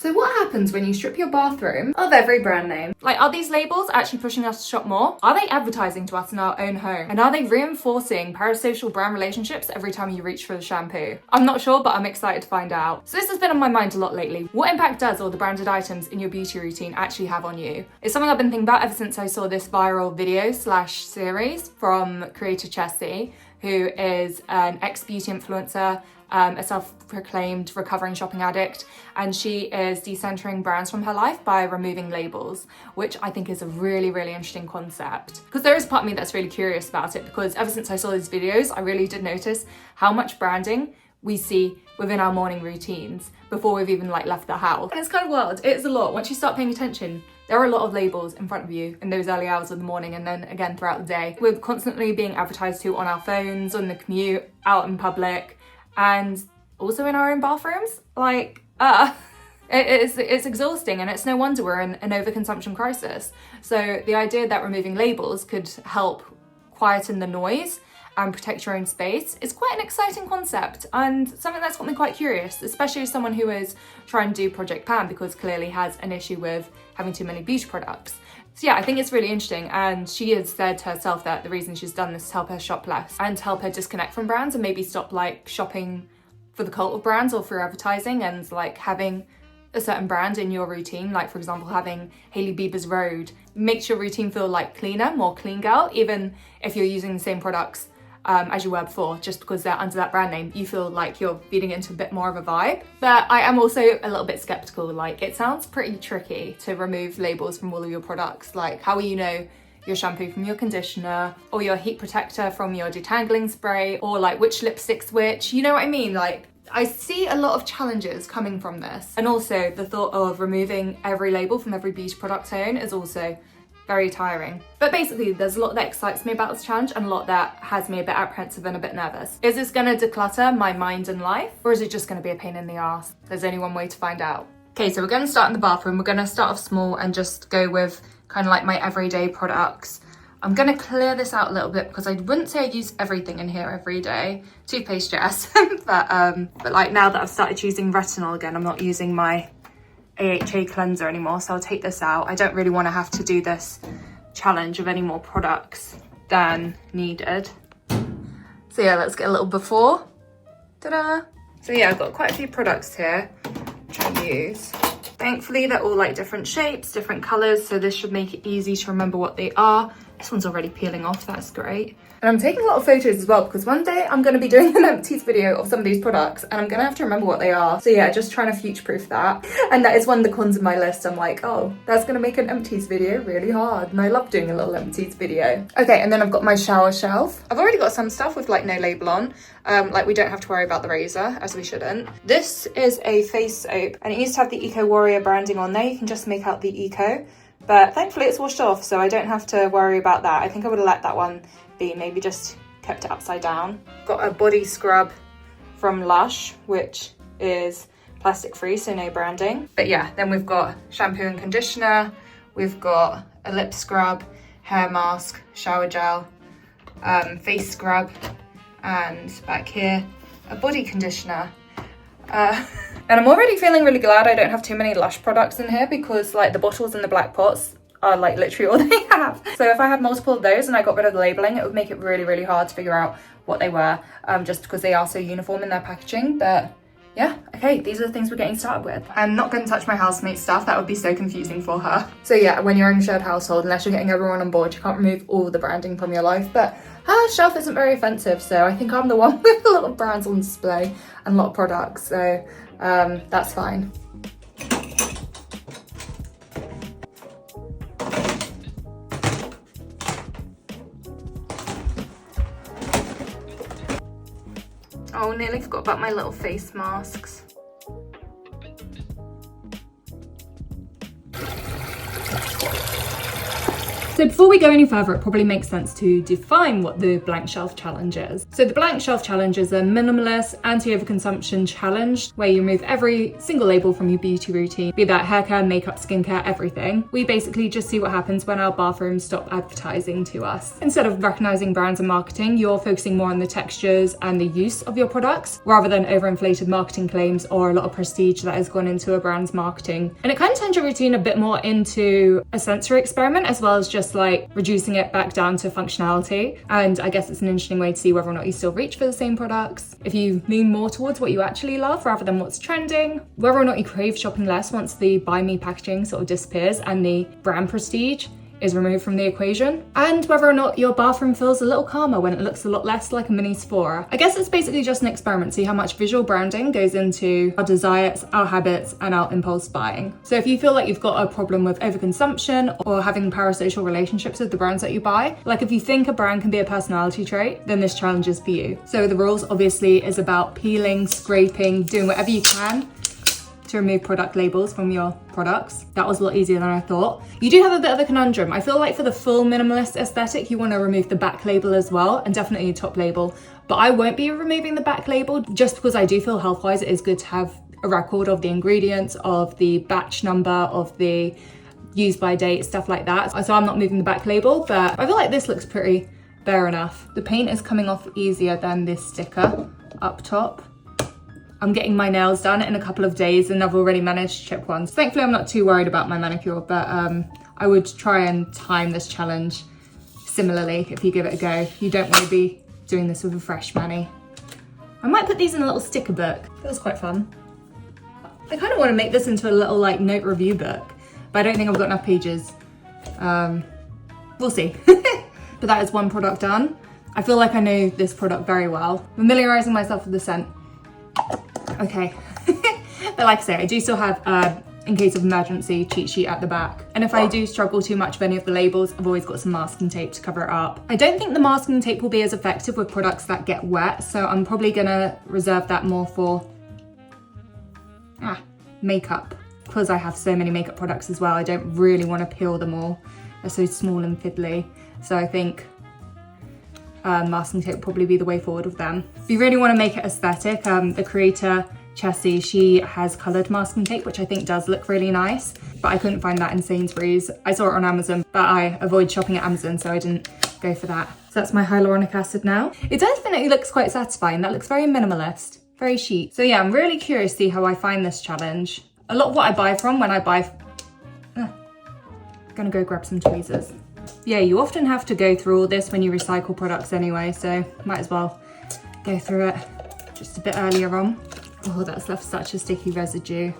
So what happens when you strip your bathroom of every brand name? Like, are these labels actually pushing us to shop more? Are they advertising to us in our own home? And are they reinforcing parasocial brand relationships every time you reach for the shampoo? I'm not sure, but I'm excited to find out. So this has been on my mind a lot lately. What impact does all the branded items in your beauty routine actually have on you? It's something I've been thinking about ever since I saw this viral video / series from creator Chessie, who is an ex-beauty influencer, a self-proclaimed recovering shopping addict, and she is decentering brands from her life by removing labels, which I think is a really, really interesting concept. Because there is part of me that's really curious about it, because ever since I saw these videos, I really did notice how much branding we see within our morning routines before we've even left the house. And it's kind of wild. It is a lot. Once you start paying attention, there are a lot of labels in front of you in those early hours of the morning, and then again throughout the day. We're constantly being advertised to on our phones, on the commute, out in public, and also in our own bathrooms. It's exhausting, and it's no wonder we're in an overconsumption crisis. So the idea that removing labels could help quieten the noise and protect your own space is quite an exciting concept, and something that's got me quite curious, especially as someone who is trying to do Project Pan because clearly has an issue with having too many beauty products. So yeah, I think it's really interesting, and she has said herself that the reason she's done this is to help her shop less and to help her disconnect from brands and maybe stop shopping for the cult of brands or through advertising, and having a certain brand in your routine, for example having Hailey Bieber's Road, makes your routine feel cleaner, more clean girl, even if you're using the same products as you were before. Just because they're under that brand name, you feel like you're feeding into a bit more of a vibe. But I am also a little bit skeptical. It sounds pretty tricky to remove labels from all of your products. How will you know your shampoo from your conditioner, or your heat protector from your detangling spray, or which lipstick's which? You know what I mean? I see a lot of challenges coming from this. And also the thought of removing every label from every beauty product I own is also very tiring. But basically, there's a lot that excites me about this challenge and a lot that has me a bit apprehensive and a bit nervous. Is this gonna declutter my mind and life, or is it just gonna be a pain in the ass? There's only one way to find out. Okay, so we're gonna start in the bathroom. We're gonna start off small and just go with kind of my everyday products. I'm gonna clear this out a little bit because I wouldn't say I use everything in here every day. Toothpaste, yes, but now that I've started using retinol again, I'm not using my AHA cleanser anymore, so I'll take this out. I don't really want to have to do this challenge of any more products than needed. So yeah, let's get a little before. Ta-da! So yeah, I've got quite a few products here which I use. Thankfully, they're all different shapes, different colours, so this should make it easy to remember what they are. This one's already peeling off, that's great. And I'm taking a lot of photos as well, because one day I'm going to be doing an empties video of some of these products and I'm going to have to remember what they are. So yeah, just trying to future-proof that. And that is one of the cons of my list. I'm oh, that's going to make an empties video really hard. And I love doing a little empties video. Okay, and then I've got my shower shelf. I've already got some stuff with no label on. We don't have to worry about the razor, as we shouldn't. This is a face soap, and it used to have the Eco Warrior branding on there. You can just make out the Eco. But thankfully it's washed off, so I don't have to worry about that. I think I would have let that one be, maybe just kept it upside down. Got a body scrub from Lush, which is plastic free, so no branding. But yeah, then we've got shampoo and conditioner, we've got a lip scrub, hair mask, shower gel, face scrub, and back here, a body conditioner. And I'm already feeling really glad I don't have too many Lush products in here, because the bottles and the black pots are literally all they have. So if I had multiple of those and I got rid of the labeling, it would make it really, really hard to figure out what they were, just because they are so uniform in their packaging. But yeah, okay, these are the things we're getting started with. I'm not going to touch my housemate's stuff, that would be so confusing for her. So yeah, when you're in a shared household, unless you're getting everyone on board, you can't remove all the branding from your life. But her shelf isn't very offensive, so I think I'm the one with a lot of brands on display and a lot of products, so that's fine. Oh, nearly forgot about my little face masks. So before we go any further, it probably makes sense to define what the blank shelf challenge is. So the blank shelf challenge is a minimalist anti-overconsumption challenge where you remove every single label from your beauty routine, be that hair care, makeup, skincare, everything. We basically just see what happens when our bathrooms stop advertising to us. Instead of recognizing brands and marketing, you're focusing more on the textures and the use of your products rather than overinflated marketing claims or a lot of prestige that has gone into a brand's marketing. And it kind of turns your routine a bit more into a sensory experiment, as well as just like reducing it back down to functionality. And I guess it's an interesting way to see whether or not you still reach for the same products, if you lean more towards what you actually love rather than what's trending, whether or not you crave shopping less once the buy me packaging sort of disappears and the brand prestige is removed from the equation, and whether or not your bathroom feels a little calmer when it looks a lot less like a mini Sephora. I guess it's basically just an experiment, see how much visual branding goes into our desires, our habits, and our impulse buying. So if you feel like you've got a problem with overconsumption or having parasocial relationships with the brands that you buy, like if you think a brand can be a personality trait, then this challenge is for you. So the rules obviously is about peeling, scraping, doing whatever you can to remove product labels from your products. That was a lot easier than I thought. You do have a bit of a conundrum. I feel like for the full minimalist aesthetic, you want to remove the back label as well, and definitely the top label. But I won't be removing the back label just because I do feel health-wise it is good to have a record of the ingredients, of the batch number, of the use by date, stuff like that. So I'm not moving the back label, but I feel like this looks pretty bare enough. The paint is coming off easier than this sticker up top. I'm getting my nails done in a couple of days and I've already managed to chip one. So thankfully I'm not too worried about my manicure, but I would try and time this challenge similarly if you give it a go. You don't want to be doing this with a fresh mani. I might put these in a little sticker book. Feels quite fun. I kind of want to make this into a little like note review book, but I don't think I've got enough pages. We'll see. But that is one product done. I feel like I know this product very well. Familiarizing myself with the scent. Okay, but like I say, I do still have, in case of emergency, cheat sheet at the back. And if I do struggle too much with any of the labels, I've always got some masking tape to cover it up. I don't think the masking tape will be as effective with products that get wet, so I'm probably gonna reserve that more for makeup. Because I have so many makeup products as well, I don't really want to peel them all. They're so small and fiddly. So I think masking tape will probably be the way forward with them. If you really want to make it aesthetic, the creator, Chessie, she has coloured masking tape, which I think does look really nice, but I couldn't find that in Sainsbury's. I saw it on Amazon, but I avoid shopping at Amazon, so I didn't go for that. So that's my hyaluronic acid now. It definitely looks quite satisfying. That looks very minimalist, very chic. So yeah, I'm really curious to see how I find this challenge. A lot of what I buy from when I buy... gonna go grab some tweezers. Yeah, you often have to go through all this when you recycle products anyway, so might as well go through it just a bit earlier on. Oh, that's left such a sticky residue.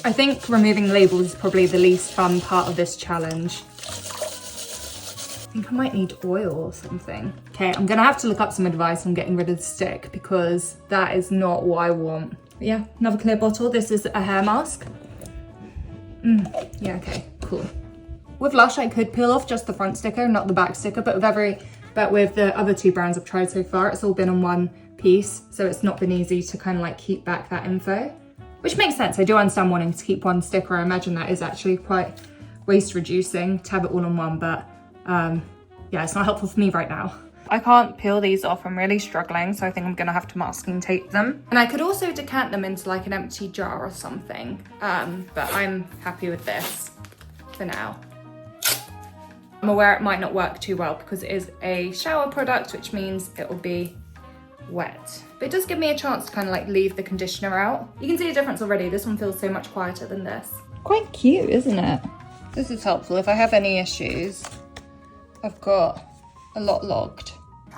I think removing labels is probably the least fun part of this challenge. I think I might need oil or something. Okay, I'm gonna have to look up some advice on getting rid of the stick because that is not what I want. But yeah, another clear bottle. This is a hair mask. Yeah, okay, cool. With Lush, I could peel off just the front sticker, not the back sticker, but with the other two brands I've tried so far, it's all been on one piece, so it's not been easy to kind of like keep back that info, which makes sense. I do understand wanting to keep one sticker. I imagine that is actually quite waste reducing to have it all on one, but yeah, it's not helpful for me right now. I can't peel these off, I'm really struggling, so I think I'm gonna have to masking tape them. And I could also decant them into like an empty jar or something, but I'm happy with this for now. I'm aware it might not work too well because it is a shower product, which means it will be wet. But it does give me a chance to kind of like leave the conditioner out. You can see a difference already. This one feels so much quieter than this. Quite cute, isn't it? This is helpful. If I have any issues, I've got a lot logged.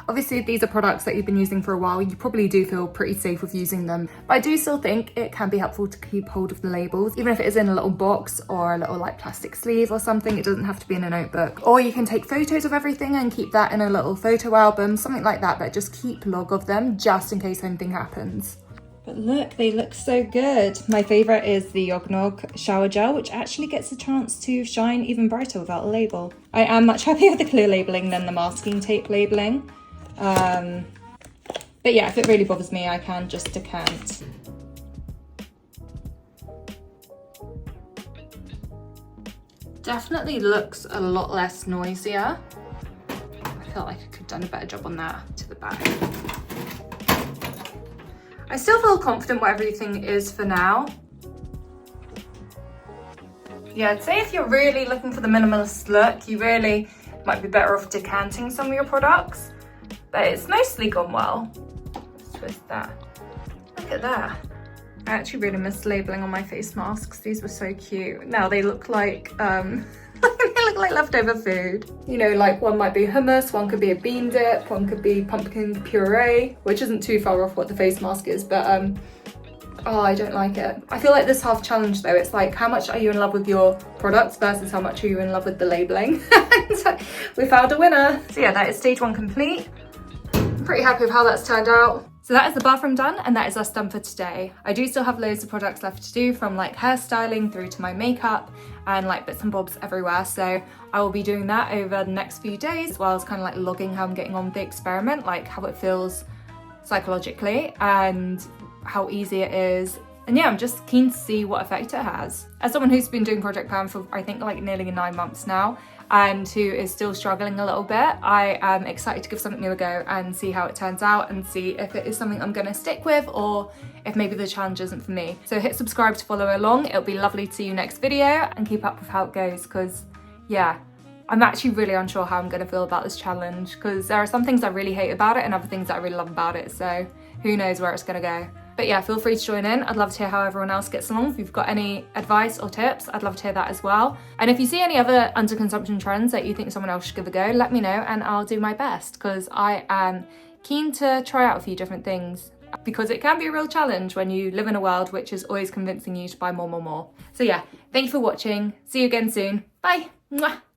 Obviously, these are products that you've been using for a while. You probably do feel pretty safe with using them. But I do still think it can be helpful to keep hold of the labels, even if it is in a little box or a little like plastic sleeve or something. It doesn't have to be in a notebook. Or you can take photos of everything and keep that in a little photo album, something like that, but just keep log of them just in case anything happens. But look, they look so good. My favorite is the Yognog shower gel, which actually gets a chance to shine even brighter without a label. I am much happier with the clear labeling than the masking tape labeling. But yeah, if it really bothers me, I can just decant. Definitely looks a lot less noisier. I felt like I could have done a better job on that to the back. I still feel confident what everything is for now. Yeah, I'd say if you're really looking for the minimalist look, you really might be better off decanting some of your products, but it's mostly gone well. Let's twist that. Look at that. I actually really missed labeling on my face masks. These were so cute. Now they look like, they look like leftover food. You know, like one might be hummus, one could be a bean dip, one could be pumpkin puree, which isn't too far off what the face mask is, but oh, I don't like it. I feel like this half challenge though, it's like how much are you in love with your products versus how much are you in love with the labeling. So we found a winner. So yeah, that is stage 1 complete. I'm pretty happy with how that's turned out. So that is the bathroom done, and that is us done for today. I do still have loads of products left to do, from like hairstyling through to my makeup and like bits and bobs everywhere. So I will be doing that over the next few days, as well as kind of like logging how I'm getting on with the experiment, like how it feels psychologically and how easy it is. And yeah, I'm just keen to see what effect it has. As someone who's been doing Project Pan for I think like nearly 9 months now, and who is still struggling a little bit, I am excited to give something new a go and see how it turns out and see if it is something I'm gonna stick with or if maybe the challenge isn't for me. So hit subscribe to follow along. It'll be lovely to see you next video and keep up with how it goes, because yeah, I'm actually really unsure how I'm gonna feel about this challenge, because there are some things I really hate about it and other things that I really love about it, so who knows where it's gonna go. But yeah, feel free to join in. I'd love to hear how everyone else gets along. If you've got any advice or tips, I'd love to hear that as well. And if you see any other underconsumption trends that you think someone else should give a go, let me know and I'll do my best, because I am keen to try out a few different things, because it can be a real challenge when you live in a world which is always convincing you to buy more. So yeah, thank you for watching. See you again soon. Bye. Mwah.